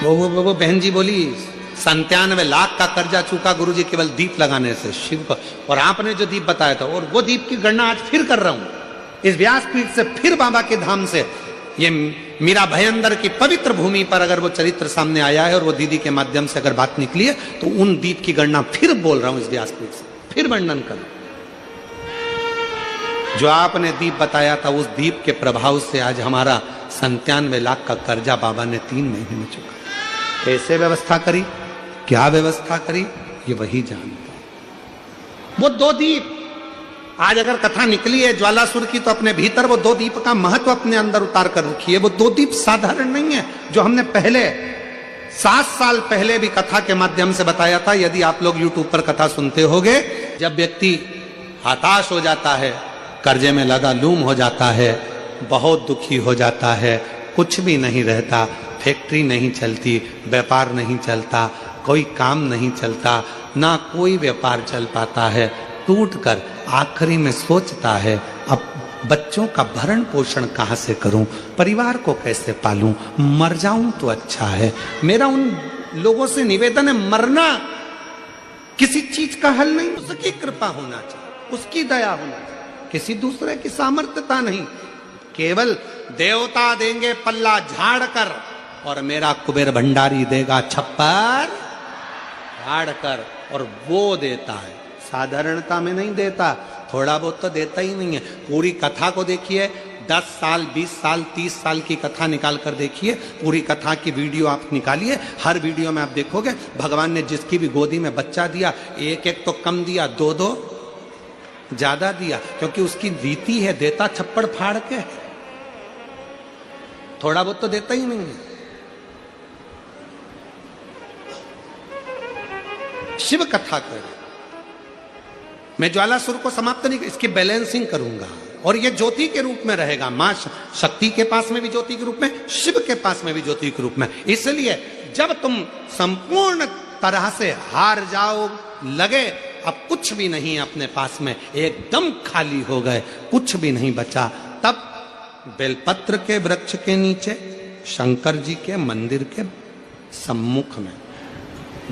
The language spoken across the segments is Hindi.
वो बहन जी बोली 97 लाख का कर्जा चूका गुरुजी केवल दीप लगाने से शिव को। और आपने जो दीप बताया था, और वो दीप की गणना आज फिर कर रहा हूं इस व्यासपीठ से, फिर बाबा के धाम से। ये मीरा भयंदर की पवित्र भूमि पर अगर वो चरित्र सामने आया है और वो दीदी के माध्यम से अगर बात निकली है, तो उन दीप की गणना फिर बोल रहा हूं इस व्यासपीठ से, फिर वर्णन कर। जो आपने दीप बताया था, उस दीप के प्रभाव से आज हमारा 97 लाख का कर्जा बाबा ने 3 महीने में चुका। कैसे व्यवस्था करी, क्या व्यवस्था करी, ये वही जानता। वो 2 दीप आज अगर कथा निकली है ज्वालासुर की, तो अपने भीतर वो 2 दीप का महत्व अपने अंदर उतार कर रखी है। वो 2 दीप साधारण नहीं है, जो हमने पहले 7 साल पहले भी कथा के माध्यम से बताया था। यदि आप लोग YouTube पर कथा सुनते होंगे, जब व्यक्ति हताश हो जाता है, कर्जे में लगा लूम हो जाता है, बहुत दुखी हो जाता है, कुछ भी नहीं रहता, फैक्ट्री नहीं चलती, व्यापार नहीं चलता, कोई काम नहीं चलता, ना कोई व्यापार चल पाता है, टूटकर आखिरी में सोचता है अब बच्चों का भरण पोषण कहाँ से करूं, परिवार को कैसे पालूं, मर जाऊं तो अच्छा है। मेरा उन लोगों से निवेदन है, मरना किसी चीज का हल नहीं, उसकी कृपा होना चाहिए, उसकी दया होना चाहिए, किसी दूसरे की सामर्थ्यता नहीं। केवल देवता देंगे पल्ला झाड़ कर, और मेरा कुबेर भंडारी देगा छप्पर झाड़ कर, और वो देता है, साधारणता में नहीं देता, थोड़ा बहुत तो देता ही नहीं है। पूरी कथा को देखिए, 10 साल 20 साल 30 साल की कथा निकाल कर देखिए, पूरी कथा की वीडियो आप निकालिए, हर वीडियो में आप देखोगे भगवान ने जिसकी भी गोदी में बच्चा दिया, एक एक तो कम दिया, 2-2 ज्यादा दिया, क्योंकि उसकी रीति है, देता छप्पड़ फाड़ के, थोड़ा बहुत तो देता ही नहीं है। शिव कथा करें। मैं ज्वालासुर को समाप्त नहीं, इसकी बैलेंसिंग करूंगा, और ये ज्योति के रूप में रहेगा। मां शक्ति के पास में भी ज्योति के रूप में, शिव के पास में भी ज्योति के रूप में। इसलिए जब तुम संपूर्ण तरह से हार जाओ, लगे अब कुछ भी नहीं अपने पास में, एकदम खाली हो गए, कुछ भी नहीं बचा, तब बेलपत्र के वृक्ष के नीचे शंकर जी के मंदिर के सम्मुख में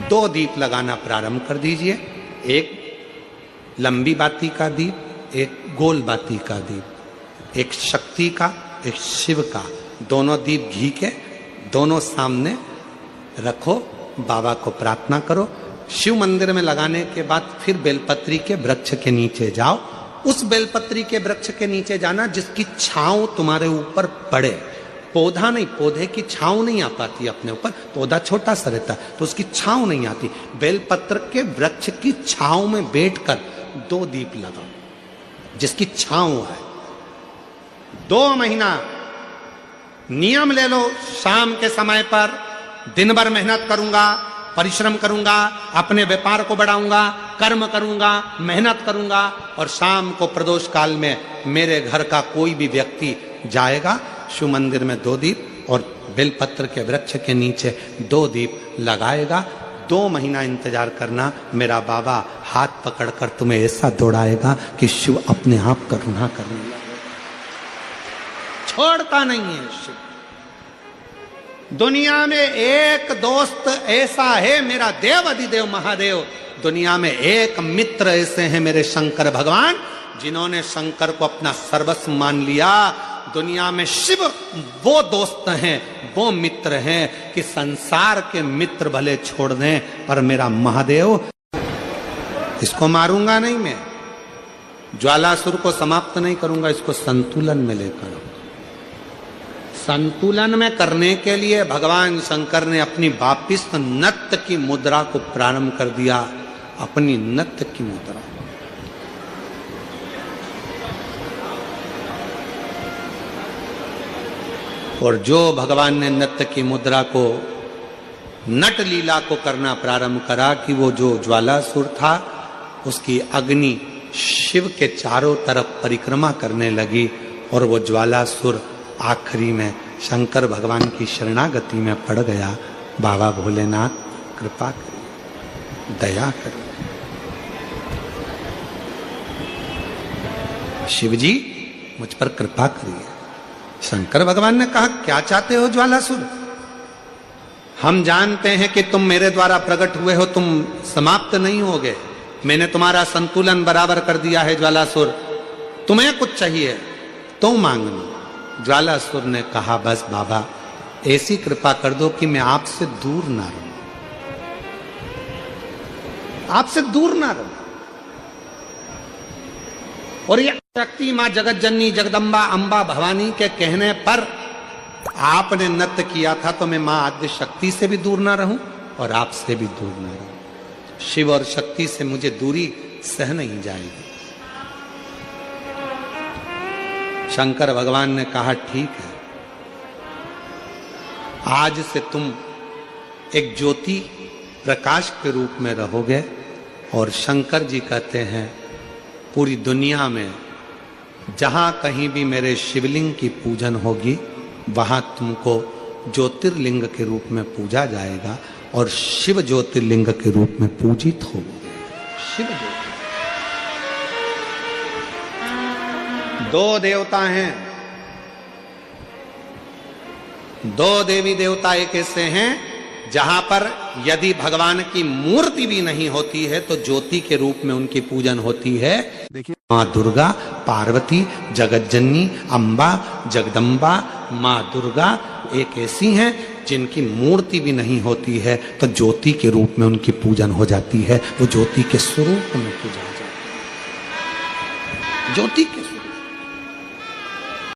2 दीप लगाना प्रारंभ कर दीजिए। एक लंबी बाती का दीप, एक गोल बाती का दीप, एक शक्ति का, एक शिव का, दोनों दीप घी के दोनों सामने रखो, बाबा को प्रार्थना करो। शिव मंदिर में लगाने के बाद फिर बेलपत्री के वृक्ष के नीचे जाओ। उस बेलपत्री के वृक्ष के नीचे जाना जिसकी छांव तुम्हारे ऊपर पड़े, पौधा नहीं, पौधे की छांव नहीं आ पाती अपने ऊपर, पौधा छोटा सा रहता तो उसकी छांव नहीं आती। बेलपत्र के वृक्ष की छांव में बैठकर 2 दीप लगाओ जिसकी छांव है। 2 महीना नियम ले लो, शाम के समय पर दिन भर मेहनत करूंगा, परिश्रम करूंगा, अपने व्यापार को बढ़ाऊंगा, कर्म करूंगा, मेहनत करूंगा, और शाम को प्रदोष काल में मेरे घर का कोई भी व्यक्ति जाएगा, शिव मंदिर में 2 दीप और बेलपत्र के वृक्ष के नीचे 2 दीप लगाएगा। 2 महीना इंतजार करना, मेरा बाबा हाथ पकड़कर तुम्हें ऐसा दौड़ाएगा कि शिव अपने आप करुणा करने लगेगा। छोड़ता नहीं है शिव। दुनिया में एक दोस्त ऐसा है मेरा देव अधिदेव महादेव, दुनिया में एक मित्र ऐसे हैं मेरे शंकर भगवान, जिन्होंने शंकर को अपना सर्वस्व मान लिया। दुनिया में शिव वो दोस्त हैं, वो मित्र हैं कि संसार के मित्र भले छोड़ दें, पर मेरा महादेव, इसको मारूंगा नहीं मैं, ज्वालासुर को समाप्त नहीं करूंगा, इसको संतुलन में लेकर। संतुलन में करने के लिए भगवान शंकर ने अपनी वापिस नत्य की मुद्रा को प्रारंभ कर दिया, अपनी नत्य की मुद्रा। और जो भगवान ने नत्य की मुद्रा को, नट लीला को करना प्रारंभ करा कि वो जो ज्वालासुर था उसकी अग्नि शिव के चारों तरफ परिक्रमा करने लगी, और वो ज्वालासुर आखिरी में शंकर भगवान की शरणागति में पड़ गया। बाबा भोलेनाथ कृपा करिए, दया करिए। शिव जी मुझ पर कृपा करिए। शंकर भगवान ने कहा क्या चाहते हो ज्वालासुर? हम जानते हैं कि तुम मेरे द्वारा प्रकट हुए हो, तुम समाप्त नहीं होगे। मैंने तुम्हारा संतुलन बराबर कर दिया है ज्वालासुर, तुम्हें कुछ चाहिए तो मांग लो। ज्वालासुर ने कहा बस बाबा ऐसी कृपा कर दो कि मैं आपसे दूर ना रहूं, आपसे दूर ना रहूं। और ये शक्ति मां जगत जननी जगदम्बा अंबा भवानी के कहने पर आपने नृत्य किया था, तो मैं मां आद्य शक्ति से भी दूर ना रहूं और आपसे भी दूर ना रहूं। शिव और शक्ति से मुझे दूरी सह नहीं जाएगी। शंकर भगवान ने कहा ठीक है, आज से तुम एक ज्योति प्रकाश के रूप में रहोगे। और शंकर जी कहते हैं पूरी दुनिया में जहां कहीं भी मेरे शिवलिंग की पूजन होगी वहां तुमको ज्योतिर्लिंग के रूप में पूजा जाएगा और शिव ज्योतिर्लिंग के रूप में पूजित होगे। शिव ज्योति दो देवता हैं, दो देवी देवता एक ऐसे हैं जहां पर यदि भगवान की मूर्ति भी नहीं होती है तो ज्योति के रूप में उनकी पूजन होती है। देखिए मां दुर्गा, पार्वती, जगतजननी, अंबा, जगदम्बा, मां दुर्गा एक ऐसी हैं जिनकी मूर्ति भी नहीं होती है तो ज्योति के रूप में उनकी पूजन हो जाती है। वो ज्योति के स्वरूप में पूजा जाती है, ज्योति के